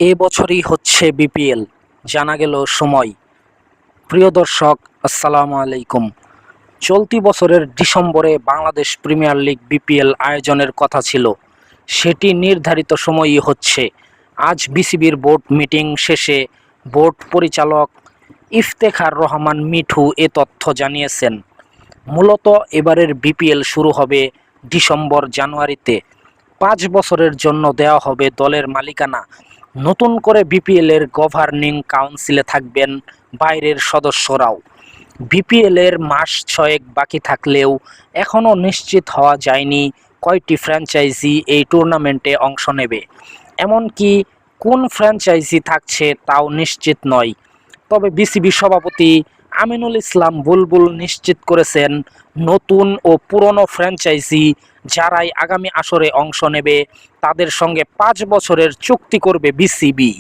এবছরই হচ্ছে বিপিএল, জানা গেল সময়। প্রিয় দর্শক, আসসালামু আলাইকুম। চলতি বছরের ডিসেম্বরে বাংলাদেশ প্রিমিয়ার লিগ বিপিএল আয়োজনের কথা ছিল, সেটি নির্ধারিত সময়ই হচ্ছে। আজ বিসিবির বোর্ড মিটিং শেষে বোর্ড পরিচালক ইফতেখার রহমান মিঠু এ তথ্য জানিয়েছেন। মূলত এবারের বিপিএল শুরু হবে ডিসেম্বর-জানুয়ারিতে। 5 বছরের জন্য দেওয়া হবে দলের মালিকানা। নতুন করে বিপিএল এর গভর্নিং কাউন্সিলে থাকবেন বাইরের সদস্যরাও। বিপিএল এর মাস 6 বাকি থাকলেও এখনও নিশ্চিত হওয়া যায়নি কয়টি ফ্র্যাঞ্চাইজি এই টুর্নামেন্টে অংশ নেবে। এমনকি কোন ফ্র্যাঞ্চাইজি থাকছে তাও নিশ্চিত নয়। তবে বিসিবি সভাপতি আমিনুল ইসলাম বুলবুল নিশ্চিত করেছেন, নতুন ও পুরনো ফ্র্যাঞ্চাইজি যারাই আগামী আসরে অংশ নেবে তাদের সঙ্গে 5 বছরের চুক্তি করবে বিসিবি।